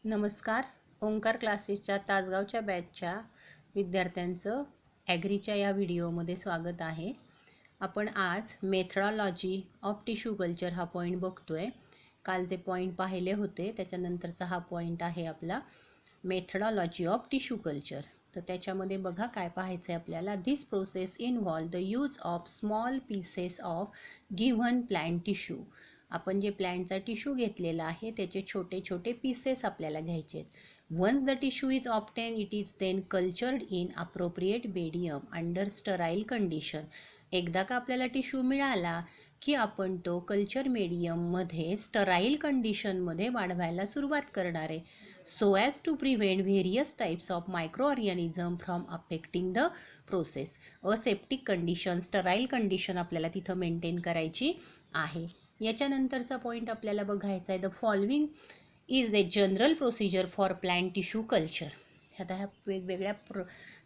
नमस्कार. ओंकार क्लासेसच्या तासगावच्या बॅचच्या विद्यार्थ्यांचं ॲग्रीच्या या व्हिडिओमध्ये स्वागत आहे. आपण आज मेथडॉलॉजी ऑफ टिश्यू कल्चर हा पॉईंट बघतोय. काल जे पॉईंट पाहिले होते त्याच्यानंतरचा हा पॉईंट आहे आपला मेथडॉलॉजी ऑफ टिश्यू कल्चर. तर त्याच्यामध्ये बघा काय पाहायचं आहे आपल्याला. This process involve the use of small pieces of given plant tissue. आपण जे प्लांटचा टिश्यू घेतलेला आहे त्याचे छोटे छोटे पीसेस आपल्याला घ्यायचे आहेत. Once the tissue is obtain it is then cultured in appropriate medium under sterile condition. एकदा का आपल्याला टिश्यू मिळाला की आपण तो कल्चर मीडियममध्ये स्टराईल कंडिशनमध्ये वाढवायला सुरुवात करणार आहे. So as to prevent various types of microorganism from affecting the process. Aseptic condition, sterile condition आपल्याला तिथं मेंटेन करायची आहे. याच्यानंतरचा पॉईंट आपल्याला बघायचा आहे. The following is a general procedure for plant tissue culture. आता ह्या वेगवेगळ्या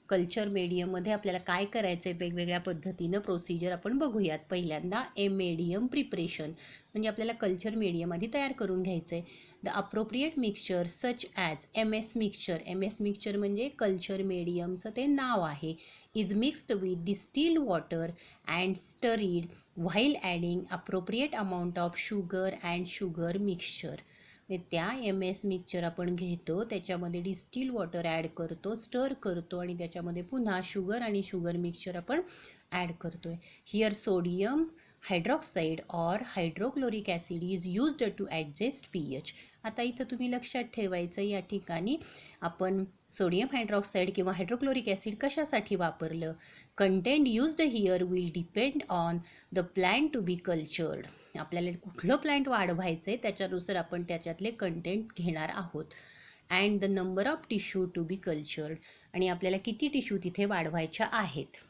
कल्चर मीडियममध्ये आपल्याला काय करायचं आहे, वेगवेगळ्या पद्धतीनं प्रोसिजर आपण बघूयात. पहिल्यांदा मीडियम प्रिपरेशन, म्हणजे आपल्याला कल्चर मीडियम आधी तयार करून घ्यायचं आहे. The appropriate mixture such as MS mixture. MS mixture म्हणजे कल्चर मीडियमचं ते नाव आहे. Is mixed with distilled water and stirred while adding appropriate amount of sugar and sugar mixture. त्या MS मिक्सचर आपण घेतो, त्याच्यामध्ये डिस्टिल वॉटर ॲड करतो, स्टर करतो आणि त्याच्यामध्ये पुन्हा शुगर आणि शुगर मिक्सचर आपण ॲड करतो आहे. Here sodium hydroxide or hydrochloric acid is used to adjust pH. आता इथं तुम्ही लक्षात ठेवायचं, या ठिकाणी आपण सोडियम हायड्रॉक्साईड किंवा हायड्रोक्लोरिक ॲसिड कशासाठी वापरलं. Content used here will depend on the plant to be cultured. आपल्याला कुठलं प्लॅन्ट वाढवायचं आहे त्याच्यानुसार आपण त्याच्यातले कंटेंट घेणार आहोत. And the number of tissue to be cultured, आणि आपल्याला किती टिश्यू तिथे वाढवायच्या आहेत.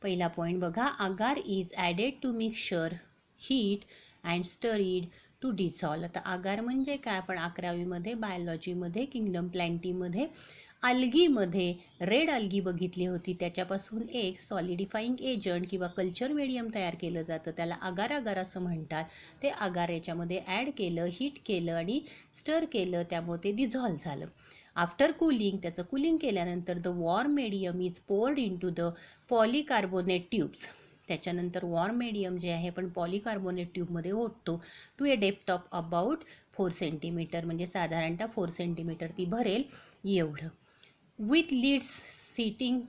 पहिला पॉईंट बघा. Agar is added to mixture heat and stirred to dissolve. आता अगार म्हणजे काय, आपण 11वीमध्ये बायोलॉजीमध्ये किंगडम प्लॅन्टीमध्ये अल्गीमध्ये रेड अल्गी बघितली होती. त्याच्यापासून एक सॉलिडिफाईंग एजंट किंवा कल्चर मीडियम तयार केलं जातं, त्याला अगार अगार असं म्हणतात. ते अगार याच्यामध्ये ॲड केलं, हीट केलं आणि स्टर केलं, त्यामुळे ते डिझॉल्व झालं. आफ्टर कुलिंग, त्याचं कुलिंग केल्यानंतर the warm medium is poured in to the polycarbonate tubes. त्याच्यानंतर वॉर्म मीडियम जे आहे आपण पॉलिकार्बोनेट ट्यूबमध्ये ओततो to a depth of about 4 centimetre, म्हणजे साधारणतः 4 सेंटीमीटर ती भरेल एवढं. With lids sitting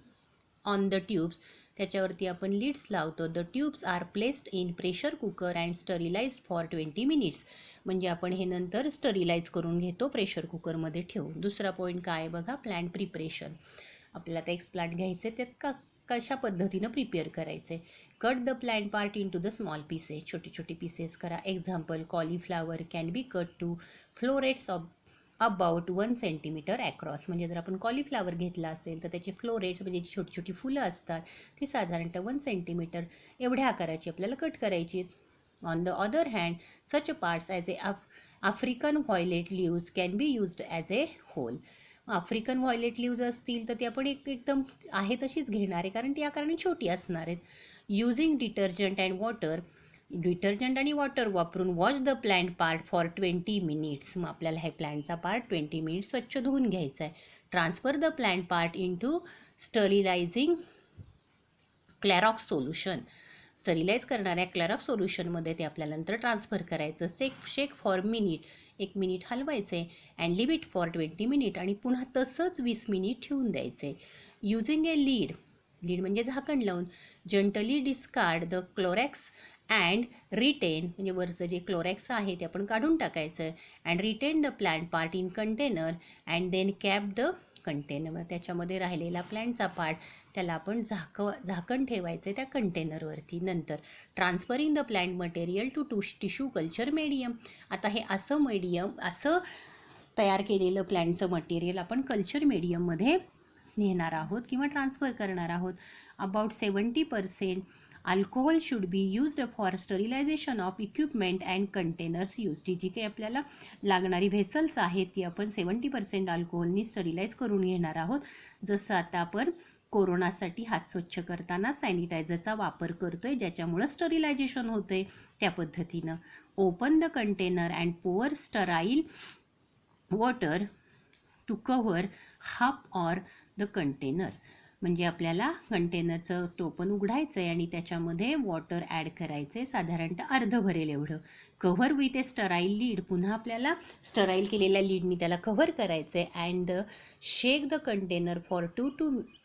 on the tubes, त्याच्यावरती आपण लिड्स लावतो. The tubes are placed in pressure cooker and sterilised for 20 minutes. म्हणजे आपण हे नंतर स्टरिलाइज करून घेतो प्रेशर कुकरमध्ये ठेवून. दुसरा पॉईंट काय बघा, प्लांट प्रिपरेशन. आपल्याला आता एक प्लांट घ्यायचे, त्यात कशा पद्धतीनं प्रिपेअर करायचे. Cut the plant part in to the small pieces. छोटे छोटे पीसेस करा. Example, cauliflower can be cut to florets of about 1 centimetre across. म्हणजे जर आपण कॉलीफ्लावर घेतला असेल तर त्याचे फ्लोरेट्स, म्हणजे जी छोटी छोटी फुलं असतात ती साधारणतः 1 सेंटीमीटर एवढ्या आकाराची आपल्याला कट करायची. On the other hand such parts as a African violet leaves can be used as a whole. African violet leaves असतील तर ती आपण एकदम आहे तशीच घेणार आहे, कारण ती आकाराने छोटी असणार आहेत. Using detergent and water. Detergent आणि वॉटर वापरून wash the plant part for 20 minutes. मग आपल्याला हे प्लांटचा पार्ट 20 मिनिट्स स्वच्छ धुवून घ्यायचा आहे. Transfer the plant part in to sterilising Clorox solution. Sterilise करणाऱ्या क्लॅरॉक्स सोल्युशनमध्ये ते आपल्याला नंतर ट्रान्सफर करायचं. शेक फॉर मिनिट, 1 मिनिट हलवायचे. And leave it for 20 minute, आणि पुन्हा तसंच 20 मिनिट ठेवून द्यायचे. युजिंग ए लीड म्हणजे झाकण लावून gently discard the Clorox and retain, म्हणजे वरचं जे क्लोरॅक्स आहे ते आपण काढून टाकायचं. And retain the plant part in container and then cap the container. त्याच्यामध्ये राहिलेला प्लांटचा पार्ट त्याला आपण झाकण ठेवायचं त्या कंटेनरवरती. नंतर transferring the plant material to tissue culture medium. आता हे असं मीडियम, असं तयार केलेलं प्लांटचं मटेरियल आपण कल्चर मीडियममध्ये नेणार आहोत किंवा ट्रान्सफर करणार आहोत. About 70% alcohol should be used for sterilisation of equipment and containers use. जी काही आपल्याला लागणारी व्हेसल्स आहेत ती आपण 70% अल्कोहोलनी स्टरिलाइज करून घेणार आहोत. जसं आता आपण कोरोनासाठी हात स्वच्छ करताना सॅनिटायझरचा वापर करतोय, ज्याच्यामुळं स्टरिलायझेशन होतंय, त्या पद्धतीनं. Open the container and pour sterile water to cover half or the container. म्हणजे आपल्याला कंटेनरचं टोपण उघडायचं आहे आणि त्याच्यामध्ये वॉटर ॲड करायचं आहे, साधारणतः अर्ध भरेल एवढं. Cover with a sterile lid, पुन्हा आपल्याला स्टराईल केलेल्या लीडनी त्याला कव्हर करायचं आहे. And shake the container for 2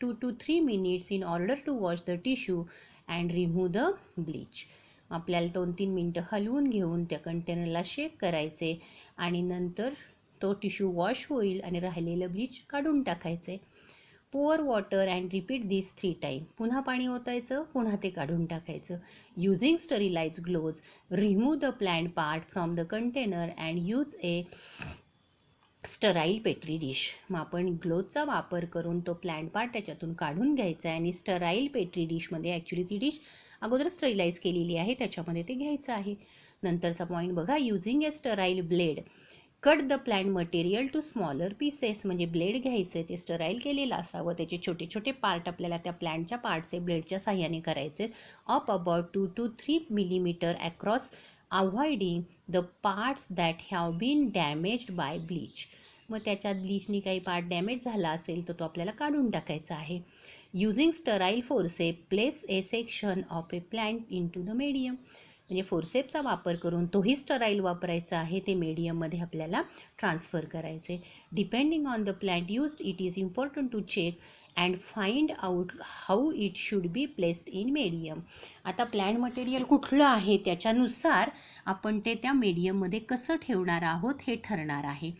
to 3 minutes in order to wash the tissue and remove the bleach. आपल्याला 2-3 मिनटं हलवून घेऊन त्या कंटेनरला शेक करायचे आणि नंतर तो टिश्यू वॉश होईल आणि राहिलेलं ब्लीच काढून टाकायचे. Pour water and repeat this 3 time. पुन्हा पाणी ओतायचं, पुन्हा ते काढून टाकायचं. Using sterilise gloves, remove the plant part from the container and use a sterile petri dish. मग आपण ग्लोव्जचा वापर करून तो प्लांट पार्ट त्याच्यातून काढून घ्यायचा आहे आणि स्टराईल पेट्री डिशमध्ये, ॲक्च्युली ती डिश अगोदर स्टरिलाइज केलेली आहे त्याच्यामध्ये ते घ्यायचं आहे. नंतरचा पॉईंट बघा, using a sterile blade cut the plant material to smaller pieces. म्हणजे ब्लेड घ्यायचे, ते स्टराईल केलेलं असावं, त्याचे छोटे छोटे पार्ट आपल्याला त्या प्लांटच्या पार्टचे ब्लेडच्या साह्याने करायचे. Of about 2 to 3 millimeter across, avoiding the parts that have been damaged by bleach. मग त्याच्यात ब्लीचनी काही पार्ट डॅमेज झाला असेल तर तो आपल्याला काढून टाकायचा आहे. Using sterile forceps, place a section of a plant in to the medium. म्हणजे फोर्सेपचा वापर करून तोही स्टराईल वापरायचा आहे, ते मीडियममध्ये आपल्याला ट्रान्सफर करायचे. Depending on the plant used, it is important to check and find out how it should be placed in medium. आता प्लांट मटेरियल कुठलं आहे त्याच्यानुसार आपण ते त्या मीडियममध्ये कसं ठेवणार आहोत हे ठरणार आहे.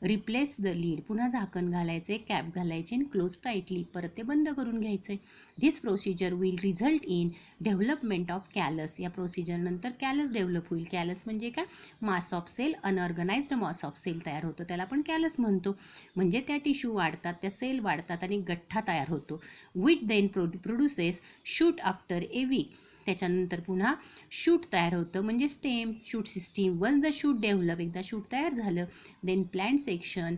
रिप्लेस द लीड, पुन्हा झाकण घालायचे, कॅप घालायचे आणि क्लोज टाईटली, परत ते बंद करून घ्यायचे. This procedure will result in development of callus. या प्रोसिजरनंतर कॅलस डेव्हलप होईल. कॅलस म्हणजे काय, mass of cell, unorganised mass of cell तयार होतं, त्याला आपण कॅलस म्हणतो. म्हणजे त्या टिश्यू वाढतात, त्या सेल वाढतात आणि गठ्ठा तयार होतो. Which then produces shoot after a week. त्याच्यानंतर पुन्हा शूट तयार होतं, म्हणजे stem, shoot system. Once the shoot develop, एकदा शूट तयार झालं, then plant section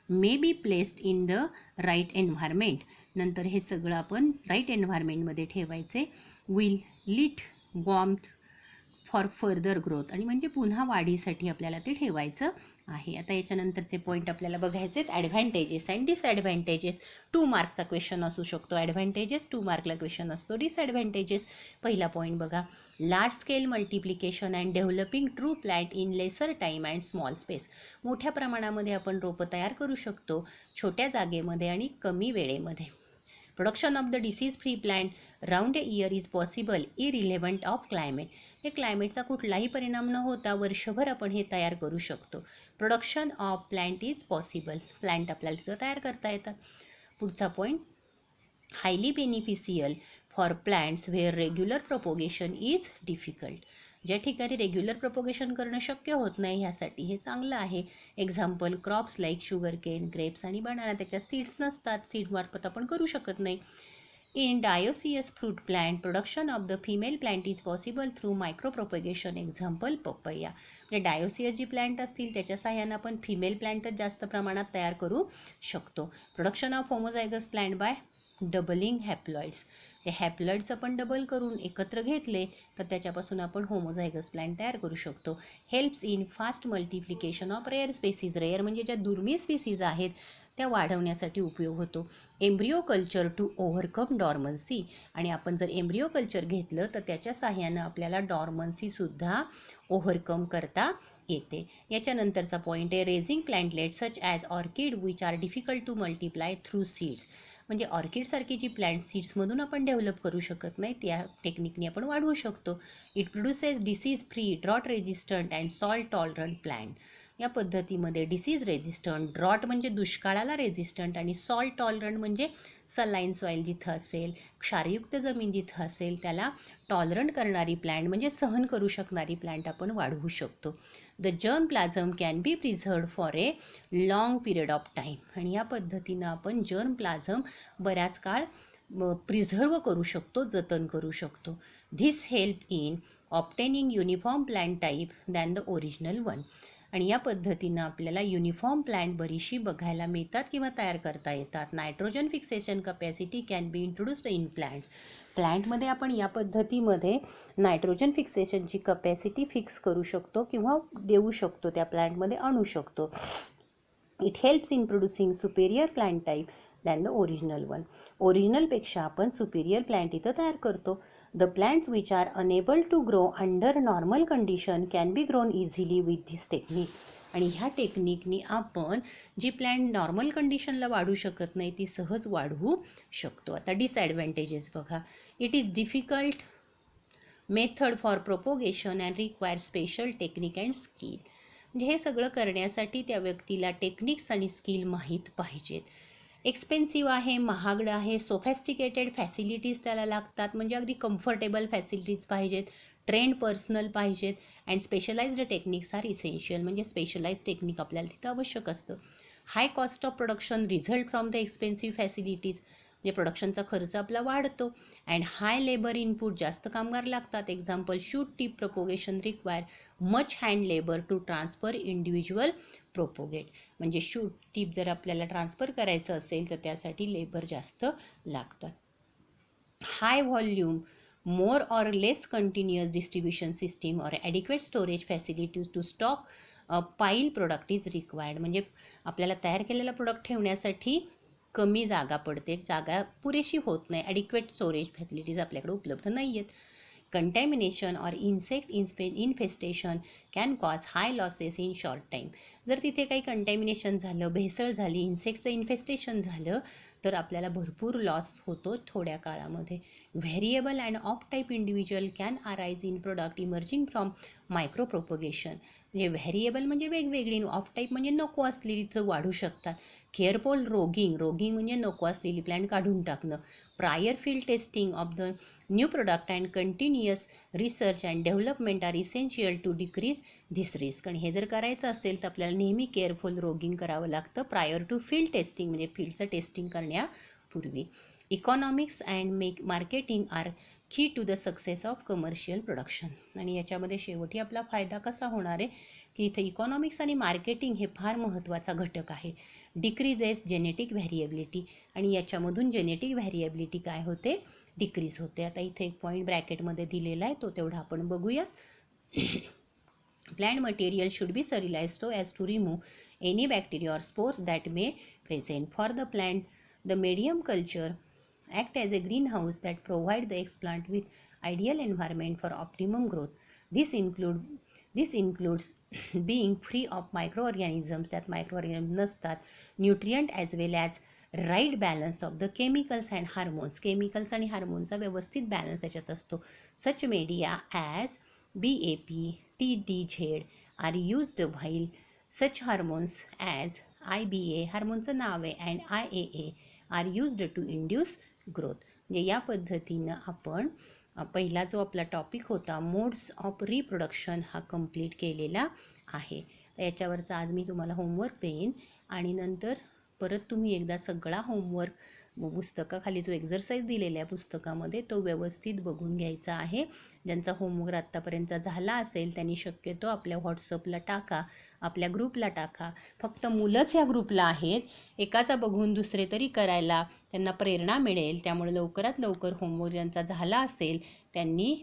may be placed in the right environment. नंतर हे सगळं आपण राईट एन्व्हायरमेंटमध्ये ठेवायचे. With light warmth for further growth, आणि म्हणजे पुन्हा वाढीसाठी आपल्याला ते ठेवायचं आहे. आता याच्यानंतरचे पॉईंट आपल्याला बघायचे आहेत. Advantages and disadvantages. 2 मार्कचा क्वेश्चन असू शकतो ॲडव्हान्टेजेस, 2 मार्कला क्वेश्चन असतो डिसॲडव्हान्टेजेस. पहिला पॉईंट बघा, large scale multiplication and developing true plant in laser time and small space. मोठ्या प्रमाणामध्ये आपण रोपं तयार करू शकतो छोट्या जागेमध्ये आणि कमी वेळेमध्ये. Production of the disease free plant round A year is possible irrelevant of climate. हे क्लायमेटचा कुठलाही परिणाम न होता वर्षभर आपण हे तयार करू शकतो. Production of plant is possible, plant आपल्याला तिथं तयार करता येतात. पुढचा point, highly beneficial for plants where regular propagation is difficult. ज्या ठिकाणी रेग्युलर प्रोपोगेशन करणं शक्य होत नाही ह्यासाठी हे चांगलं आहे. Example, crops like sugar cane, grapes आणि बनाना, त्याच्यात सीड्स नसतात, सीडमार्फत आपण करू शकत नाही. In dioecious fruit plant, production of the female plant is possible through micro propagation. Example, पपैया. म्हणजे डायोसियस जी प्लांट असतील त्याच्या साह्यानं आपण फिमेल प्लांटच जास्त प्रमाणात तयार करू शकतो. Production of homozygous plant by doubling haploids. ते हॅप्लॉइड्स आपण डबल करून एकत्र घेतले तर त्याच्यापासून आपण होमोझायगस प्लांट तयार करू शकतो. Helps in fast multiplication of rare species. Rare म्हणजे ज्या दुर्मिळ स्पीसीज आहेत त्या वाढवण्यासाठी उपयोग होतो. Embryo culture to overcome dormancy. आणि आपण जर एम्ब्रिओ कल्चर घेतलं तर त्याच्या साह्यानं आपल्याला डॉर्मन्सीसुद्धा ओव्हरकम करता येते. याच्यानंतरचा पॉईंट आहे, raising plantlet such as orchid which are difficult to multiply through seeds. म्हणजे ऑर्किडसारखी जी प्लांट सीड्समधून आपण डेव्हलप करू शकत नाही त्या टेक्निकने आपण वाढवू शकतो. It produces disease free, drought resistant and salt tolerant plant. या पद्धतीमध्ये डिसीज रेजिस्टंट, ड्रॉट म्हणजे दुष्काळाला रेजिस्टंट आणि सॉल्ट टॉलरंट म्हणजे सलाईन सॉईल जिथं असेल, क्षारयुक्त जमीन जिथं असेल त्याला टॉलरंट करणारी प्लांट म्हणजे सहन करू शकणारी प्लांट आपण वाढवू शकतो. The germplasm can be preserved for a long period of time. आणि या पद्धतीनं आपण जर्म प्लाझम बऱ्याच काळ प्रिझर्व करू शकतो, जतन करू शकतो. This help in obtaining uniform plant type than the original one. आणि या पद्धतीनं आपल्याला युनिफॉर्म प्लांट बरीचशी बघायला मिळतात किंवा तयार करता येतात. Nitrogen fixation capacity can be introduced in plants. प्लांटमध्ये आपण या पद्धतीमध्ये नायट्रोजन फिक्सेशनची कपॅसिटी फिक्स करू शकतो किंवा देऊ शकतो, त्या प्लांटमध्ये आणू शकतो. It helps in producing superior plant type than the original one. ओरिजिनलपेक्षा आपण सुपेरियर प्लांट इथं तयार करतो. The plants which are unable to grow under normal condition can be grown easily with this technique. आणि ह्या टेक्निकनी आपण जी प्लांट नॉर्मल कंडिशनला वाढू शकत नाही ती सहज वाढवू शकतो. आता डिसॲडव्हान्टेजेस बघा. It is difficult method for propagation and require special technique and skill. म्हणजे हे सगळं करण्यासाठी त्या व्यक्तीला टेक्निक्स आणि स्किल माहीत पाहिजेत. एक्सपेन्सिव्ह आहे, महागडं आहे, सोफॅस्टिकेटेड फॅसिलिटीज त्याला लागतात, म्हणजे अगदी कम्फर्टेबल फॅसिलिटीज पाहिजेत, ट्रेंड पर्सनल पाहिजेत and specialised techniques are essential. म्हणजे स्पेशलाइज टेक्निक आपल्याला तिथं आवश्यक असतं. High cost of production result from the expensive facilities. म्हणजे प्रोडक्शनचा खर्च आपला वाढतो. अँड हाय लेबर इनपुट, जास्त कामगार लागतात. Example shoot tip propagation require much hand labour to transfer individual propagate. म्हणजे शूट टिप जर आपल्याला ट्रान्सफर करायचं असेल तर त्यासाठी लेबर जास्त लागतात. हाय volume more or less continuous distribution system or adequate storage facilities to stock pile product is required. म्हणजे आपल्याला तयार केलेला प्रोडक्ट ठेवण्यासाठी कमी जागा पडते, जागा पुरेशी होत नाही, ॲडिक्वेट स्टोरेज फॅसिलिटीज आपल्याकडे उपलब्ध नाही आहेत. कंटॅमिनेशन और insect infestation can cause high losses in short time. जर तिथे काही कंटॅमिनेशन झालं, भेसळ झाली, इन्सेक्टचं इन्फेस्टेशन झालं तर आपल्याला भरपूर लॉस होतो थोड्या काळामध्ये. Variable and of type individual can arise in product emerging from micro propagation. म्हणजे व्हेरिएबल म्हणजे वेगवेगळी, ऑफ टाईप म्हणजे नको असलेली इथं वाढू शकतात. केअरफुल रोगिंग म्हणजे नको असलेली प्लॅन काढून टाकणं. Prior field testing of the new product and continuous research and development are essential to decrease this risk. आणि हे जर करायचं असेल तर आपल्याला नेहमी केअरफुल रोगिंग करावं लागतं प्रायर टू फील्ड टेस्टिंग, म्हणजे फील्डचं टेस्टिंग करण्यापूर्वी. Economics and marketing are key to the success of commercial production. आणि याच्यामध्ये शेवटी आपला फायदा कसा होणार आहे की इथं इकॉनॉमिक्स आणि मार्केटिंग हे फार महत्त्वाचा घटक आहे. Decreases genetic variability. आणि याच्यामधून जेनेटिक व्हॅरिएबिलिटी काय होते, डिक्रीज होते. आता इथे एक पॉईंट ब्रॅकेटमध्ये दिलेला आहे, तो तेवढा आपण बघूया. Plant material should be sterilized so as to remove any bacteria or spores that may present. For the plant, the medium culture act as a greenhouse that provide the explant with ideal environment for optimum growth. This includes being free of microorganisms, that microorganisms नसतात, nutrient as well as right balance of the chemicals and hormones. chemicals आणि हार्मोनचा व्यवस्थित balance त्याच्यात असतो. Such media as BAP, TDZ are used while such hormones as IBA, हार्मोनचं नाव आहे, and IAA are used to induce growth. म्हणजे या पद्धतीनं आपण पहिला जो आपला टॉपिक होता मोड्स ऑफ रिप्रोडक्शन हा कंप्लीट केलेला आहे. तर याच्यावरचा आज मी तुम्हाला होमवर्क देईन आणि नंतर परत तुम्ही एकदा सगळा होमवर्क पुस्तकाखाली जो एक्झरसाईज दिलेला आहे पुस्तकामध्ये तो व्यवस्थित बघून घ्यायचा आहे. ज्यांचा होमवर्क आत्तापर्यंतचा झाला असेल त्यांनी शक्यतो आपल्या व्हॉट्सअपला टाका, आपल्या ग्रुपला टाका. फक्त मुलंच ह्या ग्रुपला आहेत, एकाचा बघून दुसरे तरी करायला त्यांना प्रेरणा मिळेल. त्यामुळे लवकरात लवकर होमवर्क ज्यांचा झाला असेल त्यांनी